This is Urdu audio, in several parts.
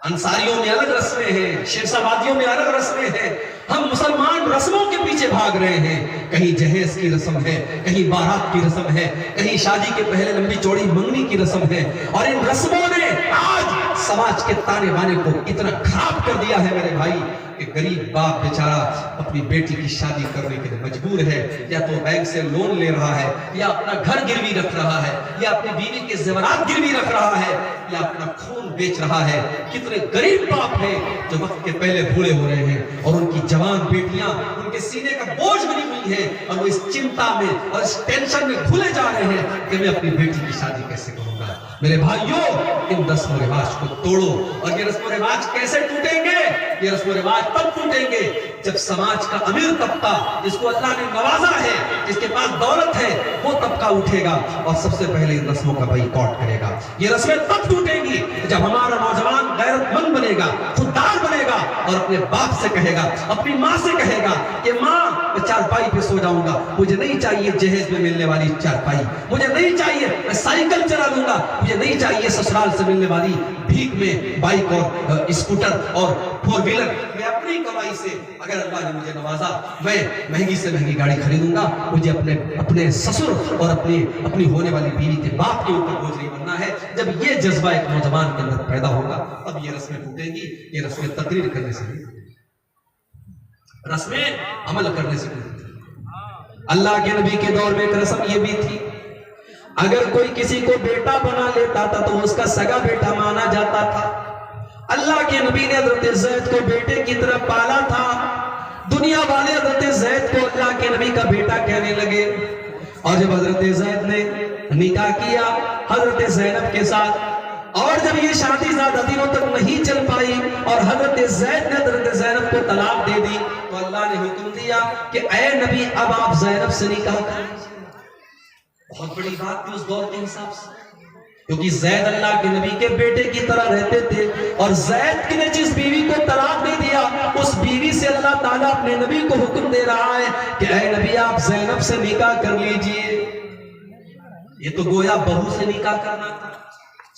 انصاریوں میں الگ رسمیں ہیں، شیخسابادیوں میں الگ رسمیں ہیں. ہم مسلمان رسموں کے پیچھے بھاگ رہے ہیں. کہیں جہیز کی رسم ہے، کہیں بارات کی رسم ہے، کہیں شادی کے پہلے لمبی چوڑی منگنی کی رسم ہے. اور ان رسموں نے آج سماج کے تانے بانے کو اتنا خراب کر دیا ہے میرے بھائی کہ غریب باپ بیچارہ اپنی بیٹی کی شادی کرنے کے لیے مجبور ہے. یا تو بینک سے لون لے رہا ہے، یا اپنا گھر گروی رکھ رہا ہے، یا اپنی بیوی کے زیورات گروی رکھ رہا ہے، یا اپنا خون بیچ رہا ہے. کتنے غریب باپ ہیں جو وقت کے پہلے بوڑھے ہو رہے ہیں اور ان کی جوان بیٹیاں ان کے سینے کا بوجھ بنی ہوئی ہیں اور وہ اس چنتا میں اور اس ٹینشن میں بھولے جا رہے ہیں کہ میں اپنی بیٹی کی شادی کیسے کروں گا. میرے بھائیوں، ان رسم و رواج کو توڑو. اور یہ رسم و رواج کیسے ٹوٹیں گے؟ یہ رسم و رواج تب ٹوٹیں گے جب سماج کا امیر طبقہ جس کو اللہ نے نوازا ہے، جس کے پاس دولت ہے، وہ طبقہ اٹھے گا اور سب سے پہلے ان رسموں کا بائیکاٹ کرے گا. یہ رسمیں تب ٹوٹیں گی جب ہمارا نوجوان غیرت مند بنے گا، خوددار بنے گا اور اپنے باپ سے کہے گا، اپنی ماں سے کہے گا کہ ماں میں چارپائی پہ سو جاؤں گا، مجھے نہیں چاہیے جہیز میں ملنے والی چارپائی، مجھے نہیں چاہیے میں سائیکل چلا لوں گا، مجھے نہیں چاہیے سسرال سے ملنے والی بھیک میں بائک اور اسکوٹر اور فور ویلر. میں اپنی کمائی سے اگر اللہ نے مجھے نوازا میں مہنگی سے مہنگی گاڑی خریدوں گا. مجھے اپنے سسر اور اپنی ہونے والی بیوی کے باپ کے اوپر بوجھ نہیں بننا ہے. جب یہ جذبہ ایک نوجوان کے اندر پیدا ہوگا اب یہ رسمیں ٹوٹیں گی. یہ رسمیں تقریر کرنے سے نہیں، رسمیں عمل کرنے سے نہیں. اللہ کے نبی کے دور میں ایک رسم یہ بھی تھی، اگر کوئی کسی کو بیٹا بنا لیتا تھا تو اس کا سگا بیٹا مانا جاتا تھا. اللہ کے نبی نے حضرت زید کو بیٹے کی طرح پالا تھا. دنیا والے حضرت زید کو اللہ کے نبی کا بیٹا کہنے لگے. اور جب حضرت زید نے نکاح کیا حضرت زینب کے ساتھ، اور جب یہ شادی زیادہ دنوں تک نہیں چل پائی اور حضرت زید نے حضرت زینب کو طلاق دے دی تو اللہ نے حکم دیا کہ اے نبی اب آپ زینب سے نکاح کریں. بہت بڑی بات تھی اس دور کے حساب سے، کیونکہ زید اللہ کے نبی کے بیٹے کی طرح رہتے تھے. اور زید نے جس بیوی کو طلاق دے دیا اس بیوی سے اللہ تعالیٰ اپنے نبی کو حکم دے رہا ہے کہ اے نبی آپ زینب سے نکاح کر لیجئے. یہ تو گویا بہو سے نکاح کرنا تھا،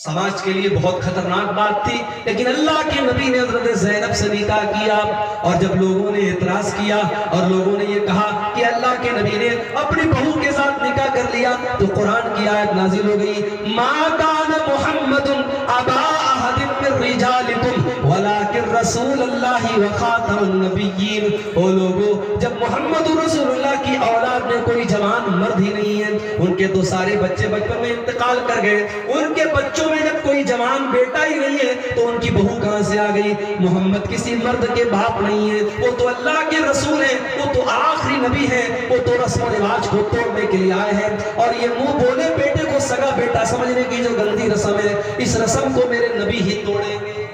سماج کے لیے بہت خطرناک بات تھی. لیکن اللہ کے نبی نے حضرت زینب سے نکاح کیا. اور جب لوگوں نے اعتراض کیا اور لوگوں نے یہ کہا کہ اللہ کے نبی نے اپنی بہو کے ساتھ نکاح کر لیا تو قرآن کی آیت نازل ہو گئی، ما کان محمد ابا احد من رجالکم ولکن رسول اللہ وخاتم النبیین. او لوگو، جب محمد رسول اللہ کی اولاد میں کوئی جوان مرد ہی نہیں ہے، ان کے تو سارے بچے بچپن میں انتقال کر گئے، ان کے بچوں میں جب کوئی جوان بیٹا ہی نہیں ہے تو ان کی بہو کہاں سے آ گئی؟ محمد کسی مرد کے باپ نہیں ہے، وہ تو اللہ کے رسول ہیں، وہ تو آخری نبی ہیں، وہ تو رسم و رواج کو توڑنے کے لیے آئے ہیں. اور یہ منہ بولے بیٹے کو سگا بیٹا سمجھنے کی جو گندی رسم ہے، اس رسم کو میرے نبی ہی توڑیں گے.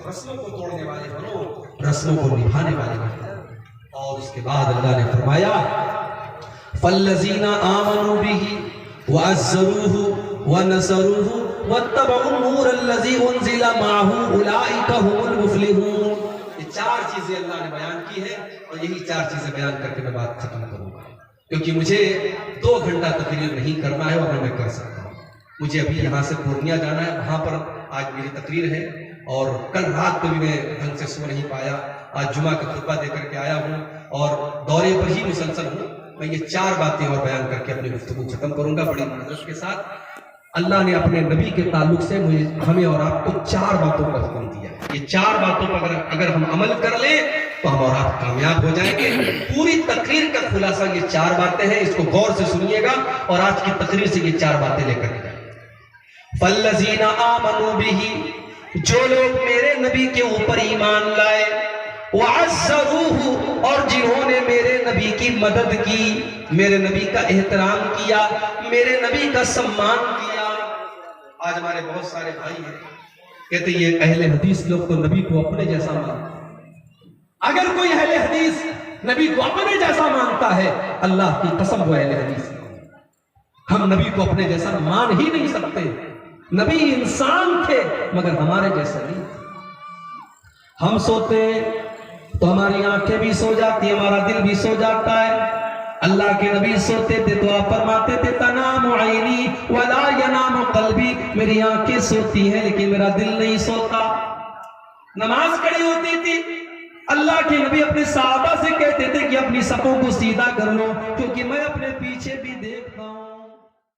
رسموں کو توڑنے والے بنو، رسموں کو نبھانے والے بنو. اور اس کے بعد اللہ نے فرمایا فَالَّذِينَ آمَنُوا بِهِ وَعَزَّرُوهُ وَنَصَرُوهُ وَاتَّبَعُوا النُّورَ الَّذِي أُنزِلَ مَعَهُ أُولَئِكَ هُمُ الْمُفْلِحُونَ. یہ چار چیزیں اللہ نے بیان کی ہے اور یہی چار چیزیں بیان کر کے میں بات ختم کروں گا، کیونکہ مجھے 2 گھنٹہ تقریر نہیں کرنا ہے اور میں کر سکتا ہوں. مجھے ابھی یہاں سے پورنیہ جانا ہے، وہاں پر آج میری تقریر ہے. اور کل رات کو بھی میں ڈھنگ سے سو نہیں پایا، آج جمعہ کا خطبہ دے کر کے آیا ہوں اور دورے پر ہی مسلسل ہوں. میں یہ 4 باتیں اور بیان کر کے اپنی گفتگو ختم کروں گا بڑی معذرت کے ساتھ. اللہ نے اپنے نبی کے تعلق سے ہمیں اور آپ کو 4 باتوں کا حکم دیا. یہ 4 باتوں پر اگر ہم عمل کر لیں تو ہم اور آپ کامیاب ہو جائیں گے. پوری تقریر کا خلاصہ یہ 4 باتیں ہیں، اس کو غور سے سنیے گا اور آج کی تقریر سے یہ 4 باتیں لے کر جائیں. فَالَّذِينَ آمَنُوا بِهِ، جو لوگ میرے نبی کے اوپر ایمان لائے، وَعَزَّرُوهُ، اور جنہوں نے میرے نبی کی مدد کی، میرے نبی کا احترام کیا، میرے نبی کا سمان کیا. آج ہمارے بہت سارے بھائی ہیں کہتے یہ اہل حدیث لوگ تو نبی کو اپنے جیسا مانتے. اگر کوئی اہل حدیث نبی کو اپنے جیسا مانتا ہے، اللہ کی قسم وہ اہل حدیث ہے. ہم نبی کو اپنے جیسا مان ہی نہیں سکتے. نبی انسان تھے مگر ہمارے جیسا نہیں. ہم سوتے تو ہماری آنکھیں بھی سو جاتی، ہمارا دل بھی سو جاتا ہے. اللہ کے نبی سوتے تھے تو آپ فرماتے تھے تنام عینی ولا ینام قلبی، میری آنکھیں سوتی ہیں لیکن میرا دل نہیں سوتا. نماز کھڑی ہوتی تھی، اللہ کے نبی اپنے صحابہ سے کہتے تھے کہ اپنی صفوں کو سیدھا کر لو، کیونکہ میں اپنے پیچھے بھی دیکھتا ہوں